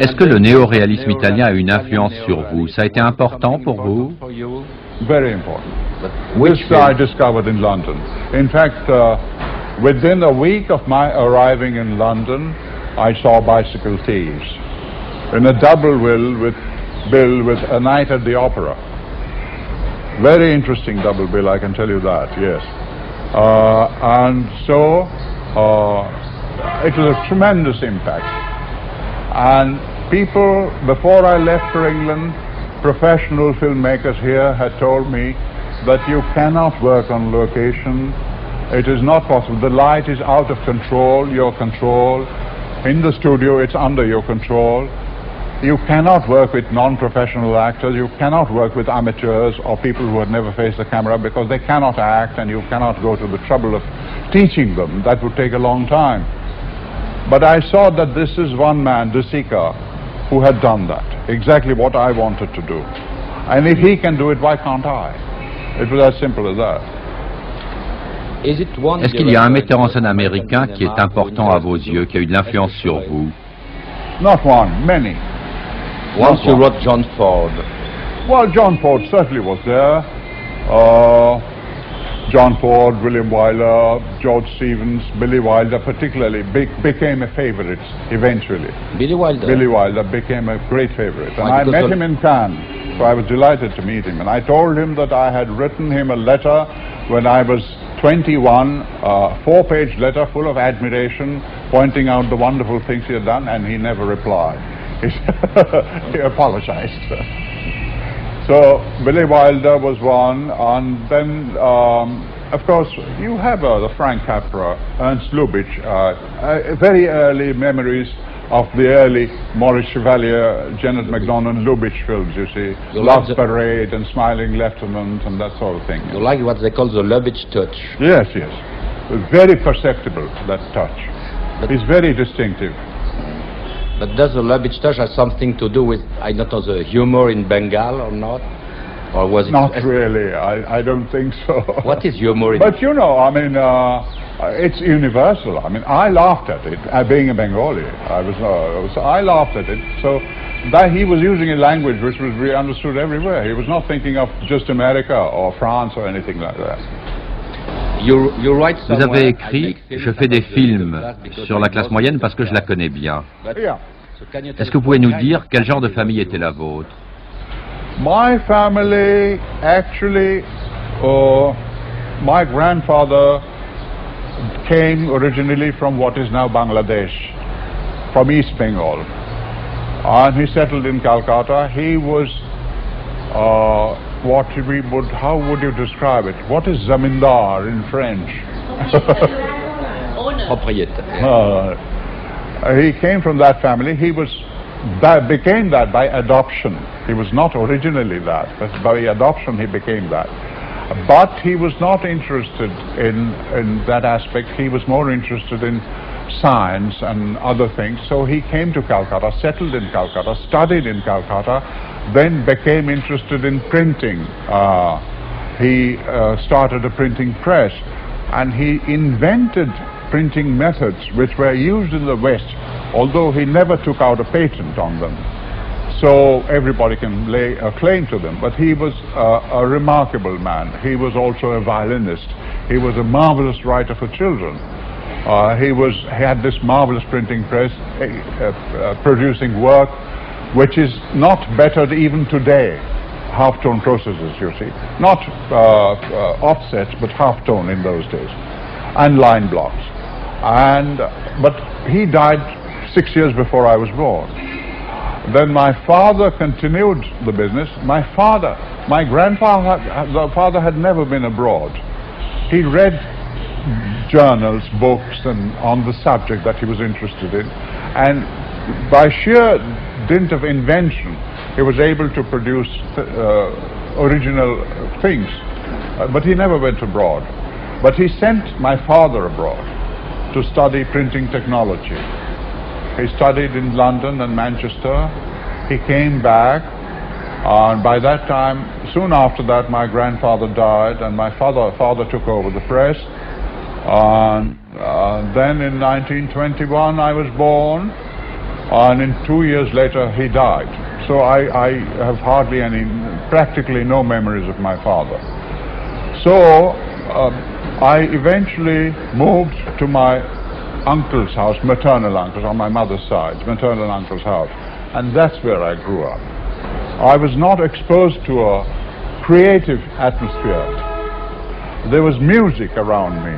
Est-ce que le néo-réalisme italien a une influence sur vous? Ça a été important pour vous? Very important. Which I discovered in London. In fact, within a week of my arriving in London, I saw bicycle thieves in a double bill with A Night at the Opera. Very interesting double bill, I can tell you that, yes. And so it was a tremendous impact. And people, before I left for England, professional filmmakers here had told me that you cannot work on location. It is not possible. The light is out of control, your control. In the studio, it's under your control. You cannot work with non-professional actors. You cannot work with amateurs or people who have never faced the camera because they cannot act, and you cannot go to the trouble of teaching them. That would take a long time. But I saw that this is one man, De Sica, who had done that, exactly what I wanted to do. And if he can do it, why can't I? It was as simple as that. Est-ce qu'il y a un metteur en scène américain qui est important à vos yeux, qui a eu de l'influence sur vous? Not one, many. Once you wrote John Ford. Well, John Ford certainly was there. John Ford, William Wyler, George Stevens, Billy Wilder particularly became a favorite eventually. Billy Wilder? Billy Wilder became a great favorite. And I met him in Cannes, so I was delighted to meet him. And I told him that I had written him a letter when I was 21, a 4-page letter full of admiration, pointing out the wonderful things he had done, and he never replied. He apologized. So Billy Wilder was one, and then of course you have the Frank Capra, Ernst Lubitsch, very early memories of the early Maurice Chevalier, Janet MacDonald, Lubitsch films, you see, Love's Parade and Smiling Lieutenant and that sort of thing. You like what they call the Lubitsch touch? Yes, yes. Very perceptible, that touch. It's very distinctive. But does the Lubitsch touch have something to do with, I don't know, the humor in Bengal or not? Or was it... Not really, I don't think so. What is humor in... But you know, I mean, it's universal. I mean, I laughed at it, being a Bengali. I laughed at it, so that he was using a language which was really understood everywhere. He was not thinking of just America or France or anything like that. Vous avez écrit « Je fais des films sur la classe moyenne parce que je la connais bien ». Est-ce que vous pouvez nous dire quel genre de famille était la vôtre? My family, actually, my grandfather came originally from what is now Bangladesh, from East Bengal. And he settled in Calcutta. He was how would you describe it? What is zamindar in French? Propriétaire. He came from that family. He became that by adoption. He was not originally that, but by adoption he became that. But he was not interested in that aspect. He was more interested in science and other things. So he came to Calcutta, settled in Calcutta, studied in Calcutta, then became interested in printing. He started a printing press, and he invented printing methods which were used in the West, although he never took out a patent on them. So everybody can lay a claim to them. But he was a remarkable man. He was also a violinist. He was a marvelous writer for children. He had this marvelous printing press, producing work which is not bettered even today. Half-tone processes, you see. Not offsets, but half-tone in those days. And line blocks. But he died 6 years before I was born. Then my father continued the business. My grandfather had never been abroad. He read journals, books, and on the subject that he was interested in. And by sheer dint of invention, he was able to produce original things. But he never went abroad. But he sent my father abroad to study printing technology. He studied in London and Manchester. He came back And by that time, soon after that, my grandfather died, and my father took over the press. And then in 1921, I was born, and in 2 years later, he died. So I have hardly practically no memories of my father. So I eventually moved to my uncle's house, maternal uncle's, on my mother's side, maternal uncle's house, and that's where I grew up. I was not exposed to a creative atmosphere. There was music around me,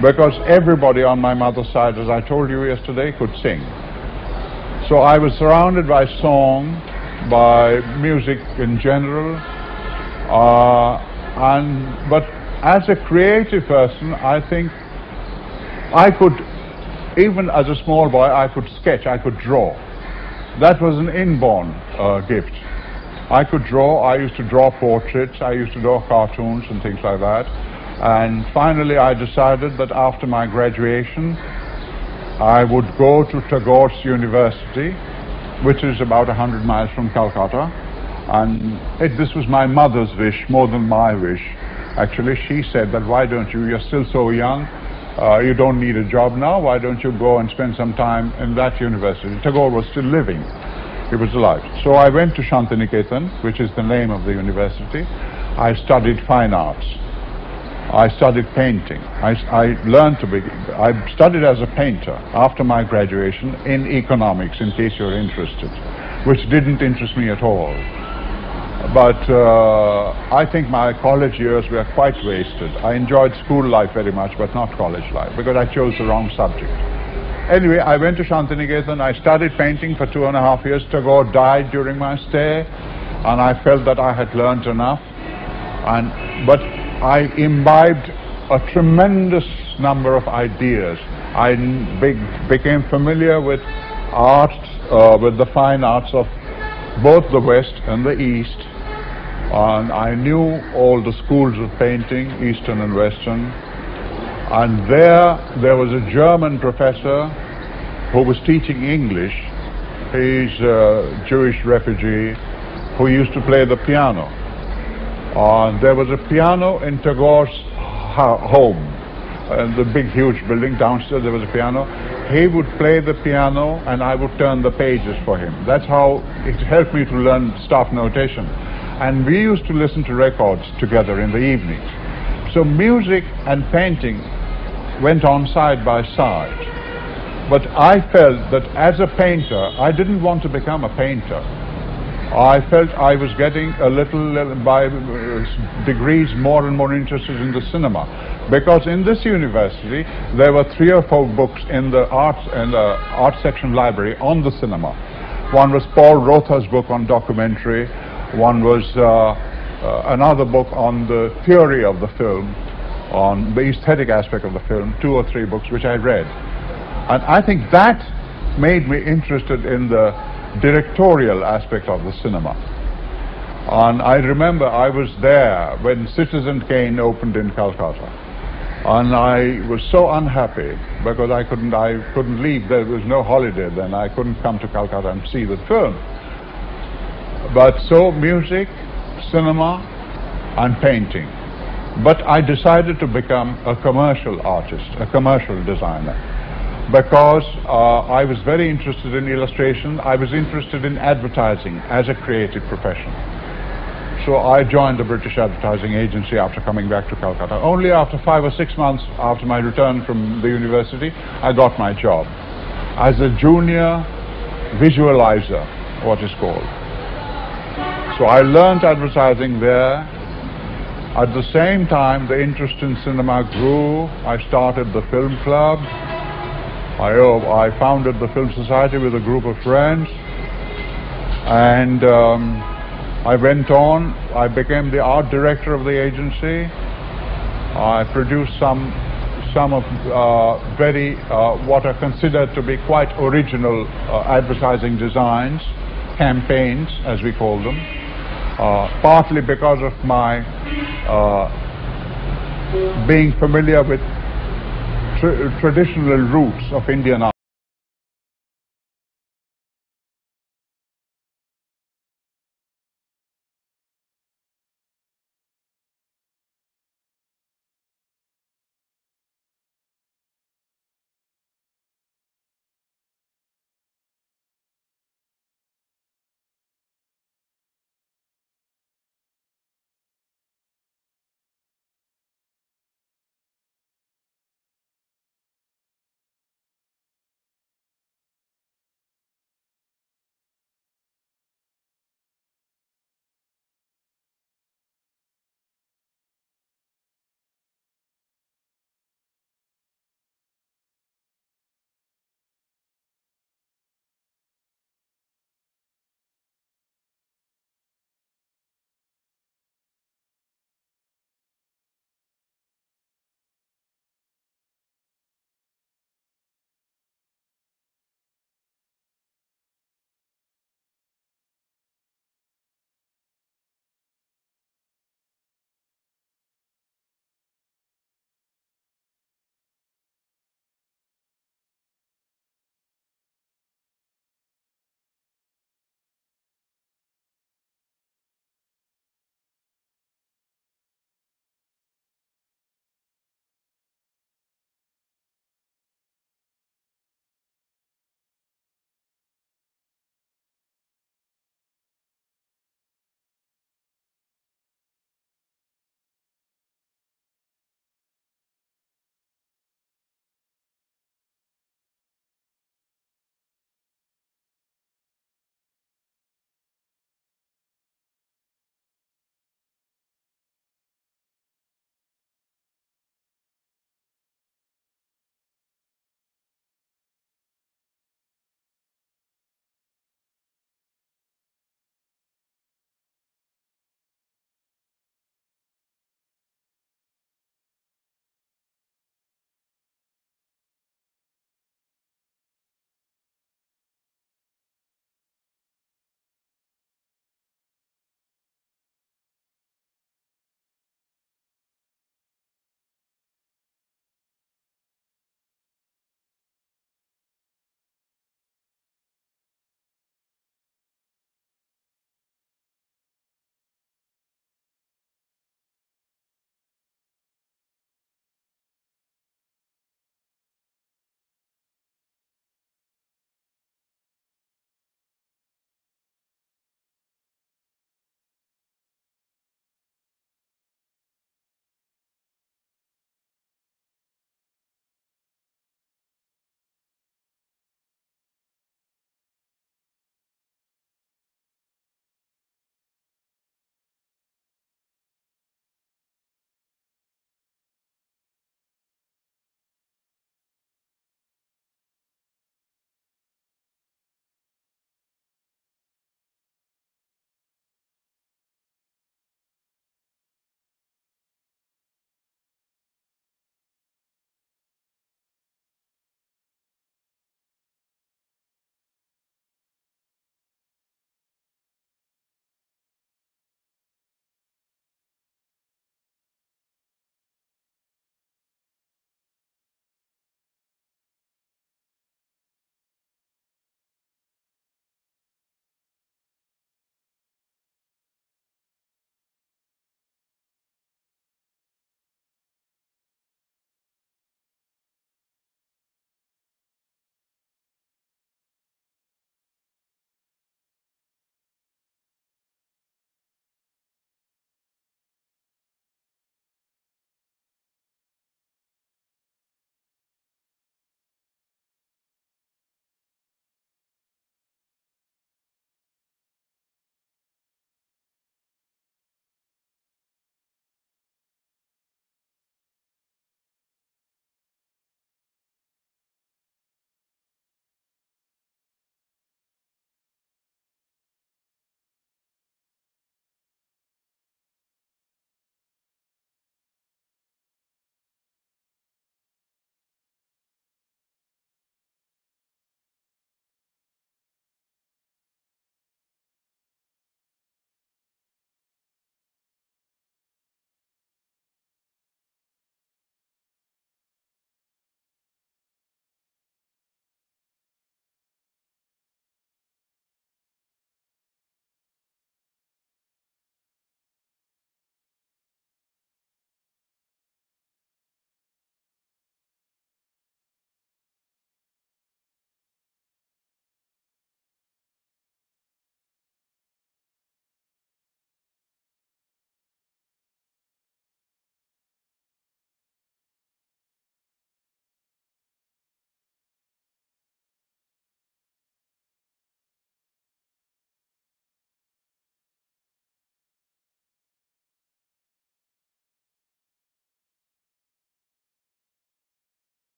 because everybody on my mother's side, as I told you yesterday, could sing. So I was surrounded by song, by music in general, but as a creative person, I think I could, even as a small boy, I could sketch, I could draw. That was an inborn gift. I could draw. I used to draw portraits, I used to draw cartoons and things like that. And finally I decided that after my graduation I would go to Tagore's University, which is about 100 miles from Calcutta. And this was my mother's wish more than my wish. Actually, she said that, why don't you, you're still so young, you don't need a job now, why don't you go and spend some time in that university? Tagore was still living, he was alive. So I went to Shantiniketan, which is the name of the university. I studied fine arts. I studied painting. I studied as a painter after my graduation in economics, in case you're interested, which didn't interest me at all. But I think my college years were quite wasted. I enjoyed school life very much, but not college life, because I chose the wrong subject. Anyway, I went to Shantiniketan. I studied painting for 2.5 years. Tagore died during my stay, and I felt that I had learned enough. But I imbibed a tremendous number of ideas. I became familiar with art, with the fine arts of both the West and the East. And I knew all the schools of painting, Eastern and Western. And there was a German professor who was teaching English. He's a Jewish refugee who used to play the piano. And there was a piano in Tagore's home. In the big, huge building downstairs, there was a piano. He would play the piano and I would turn the pages for him. That's how it helped me to learn staff notation. And we used to listen to records together in the evenings. So music and painting went on side by side. But I felt that as a painter, I didn't want to become a painter. I felt I was getting a little, by degrees, more and more interested in the cinema. Because in this university, there were 3 or 4 books in the art section library on the cinema. One was Paul Rotha's book on documentary. One was another book on the theory of the film, on the aesthetic aspect of the film, 2 or 3 books which I read. And I think that made me interested in the directorial aspect of the cinema. And I remember I was there when Citizen Kane opened in Calcutta. And I was so unhappy because I couldn't leave. There was no holiday then. I couldn't come to Calcutta and see the film. But so music, cinema, and painting. But I decided to become a commercial artist, a commercial designer, because I was very interested in illustration. I was interested in advertising as a creative profession. So I joined the British Advertising Agency after coming back to Calcutta. Only after 5 or 6 months after my return from the university, I got my job as a junior visualizer, what is called. So I learned advertising there. At the same time, the interest in cinema grew. I started the film club. I founded the Film Society with a group of friends. And I went on. I became the art director of the agency. I produced some of very, what are considered to be quite original advertising designs, campaigns, as we call them. Partly because of my being familiar with traditional roots of Indian art.